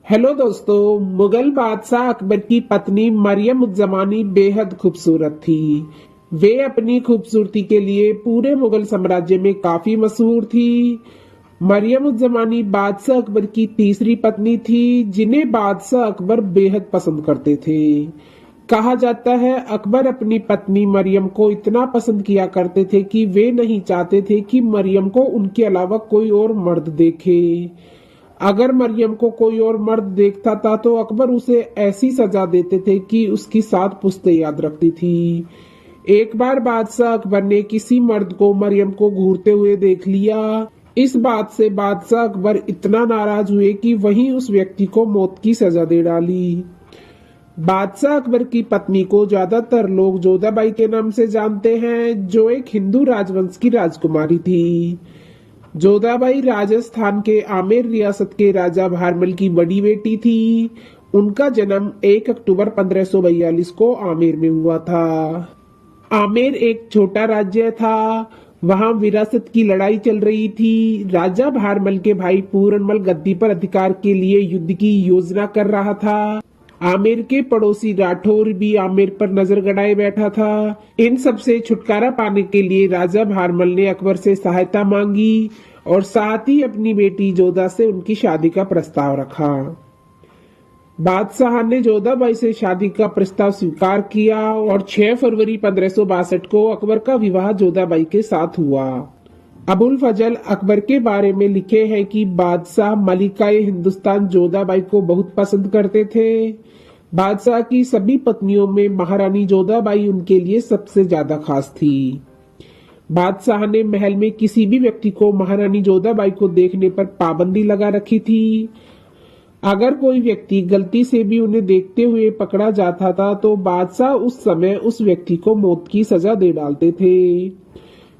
Hello दोस्तों, मुगल बादशाह अकबर की पत्नी मरियम उज़ ज़मानी बेहद खूबसूरत थी। वे अपनी खूबसूरती के लिए पूरे मुगल साम्राज्य में काफी मशहूर थी। मरियम उज़ ज़मानी बादशाह अकबर की तीसरी पत्नी थी, जिन्हें बादशाह अकबर बेहद पसंद करते थे। कहा जाता है अकबर अपनी पत्नी मरियम को इतना पसंद किया करते थे कि वे नहीं चाहते थे कि मरियम को उनके अलावा कोई और मर्द देखे। अगर मरियम को कोई और मर्द देखता था तो अकबर उसे ऐसी सजा देते थे कि उसकी 7 पुश्तें याद रखती थी। एक बार बादशाह अकबर ने किसी मर्द को मरियम को घूरते हुए देख लिया। इस बात से बादशाह अकबर इतना नाराज हुए कि वहीं उस व्यक्ति को मौत की सजा दे डाली। बादशाह अकबर की पत्नी को ज्यादातर लोग जोधाबाई के नाम से जानते हैं, जो एक हिंदू राजवंश की राजकुमारी थी। जोधाबाई राजस्थान के आमेर रियासत के राजा भारमल की बड़ी बेटी थी। उनका जन्म 1 अक्टूबर 1542 को आमेर में हुआ था। आमेर एक छोटा राज्य था। वहां विरासत की लड़ाई चल रही थी। राजा भारमल के भाई पूरनमल गद्दी पर अधिकार के लिए युद्ध की योजना कर रहा था। आमेर के पड़ोसी राठौर भी आमेर पर नजर गड़ाए बैठा था। इन सब से छुटकारा पाने के लिए राजा भारमल ने अकबर से सहायता मांगी और साथ ही अपनी बेटी जोधा से उनकी शादी का प्रस्ताव रखा। बादशाह ने जोधाबाई से शादी का प्रस्ताव स्वीकार किया और 6 फरवरी 1562 को अकबर का विवाह जोधाबाई के साथ हुआ। अबुल फजल अकबर के बारे में लिखे हैं कि बादशाह मलिकाए हिंदुस्तान जोधाबाई को बहुत पसंद करते थे। बादशाह की सभी पत्नियों में महारानी जोधाबाई उनके लिए सबसे ज्यादा खास थी। बादशाह ने महल में किसी भी व्यक्ति को महारानी जोधाबाई को देखने पर पाबंदी लगा रखी थी। अगर कोई व्यक्ति गलती से भी उन्हें देखते हुए पकड़ा जाता था तो बादशाह उस समय उस व्यक्ति को मौत की सजा दे डालते थे।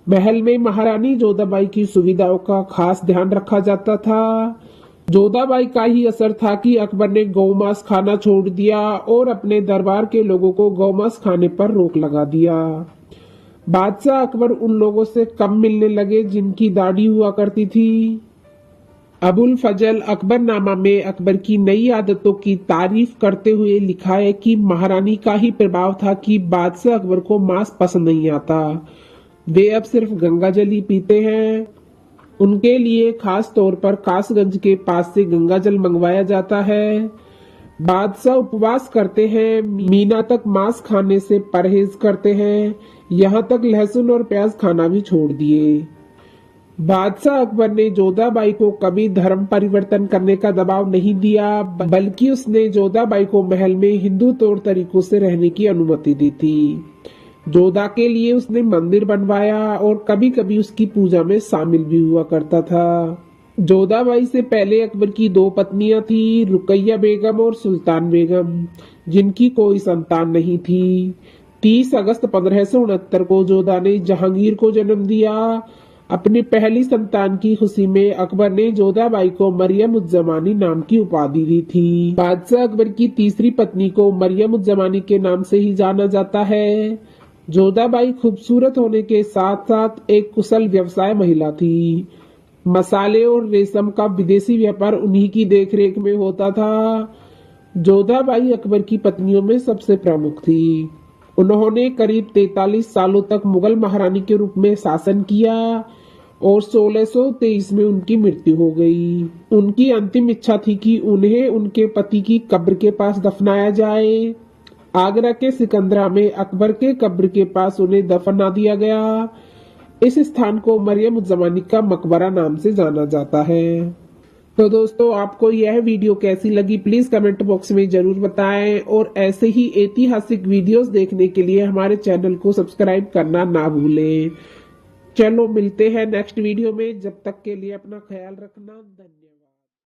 महल में महारानी जोधाबाई की सुविधाओं का खास ध्यान रखा जाता था। जोधाबाई का ही असर था कि अकबर ने गौमांस खाना छोड़ दिया और अपने दरबार के लोगों को गौमांस खाने पर रोक लगा दिया। बादशाह अकबर उन लोगों से कम मिलने लगे जिनकी दाढ़ी हुआ करती थी। अबुल फजल अकबरनामा में अकबर की नई आदतों की तारीफ करते हुए लिखा है कि महारानी का ही प्रभाव था कि बादशाह अकबर को मांस पसंद नहीं आता। वे अब सिर्फ गंगा जल ही पीते हैं। उनके लिए खास तौर पर कासगंज के पास से गंगा जल मंगवाया जाता है। बादशाह उपवास करते हैं, मीना तक मांस खाने से परहेज करते हैं, यहाँ तक लहसुन और प्याज खाना भी छोड़ दिए। बादशाह अकबर ने जोधाबाई को कभी धर्म परिवर्तन करने का दबाव नहीं दिया, बल्कि उसने जोधाबाई को महल में हिंदू तौर तरीकों से रहने की अनुमति दी थी। जोधा के लिए उसने मंदिर बनवाया और कभी कभी उसकी पूजा में शामिल भी हुआ करता था। जोधाबाई से पहले अकबर की 2 पत्नियां थी, रुकैया बेगम और सुल्तान बेगम, जिनकी कोई संतान नहीं थी। 30 अगस्त 1569 को जोधा ने जहांगीर को जन्म दिया। अपनी पहली संतान की खुशी में अकबर ने जोधाबाई को मरियम उज़ ज़मानी नाम की उपाधि दी थी। बादशाह अकबर की तीसरी पत्नी को मरियम उज़ ज़मानी के नाम से ही जाना जाता है। जोधाबाई खूबसूरत होने के साथ साथ एक कुशल व्यवसाय महिला थी। मसाले और रेशम का विदेशी व्यापार उन्हीं की देखरेख में होता था। जोधाबाई अकबर की पत्नियों में सबसे प्रमुख थी। उन्होंने करीब 43 सालों तक मुगल महारानी के रूप में शासन किया और 1623 में उनकी मृत्यु हो गई। उनकी अंतिम इच्छा थी कि उन्हें उनके पति की कब्र के पास दफनाया जाए। आगरा के सिकंदरा में अकबर के कब्र के पास उन्हें दफना दिया गया। इस स्थान को मरियम उज़ ज़मानी का मकबरा नाम से जाना जाता है। तो दोस्तों, आपको यह वीडियो कैसी लगी प्लीज कमेंट बॉक्स में जरूर बताएं और ऐसे ही ऐतिहासिक वीडियोस देखने के लिए हमारे चैनल को सब्सक्राइब करना ना भूलें। चलो मिलते हैं नेक्स्ट वीडियो में, जब तक के लिए अपना ख्याल रखना। धन्यवाद।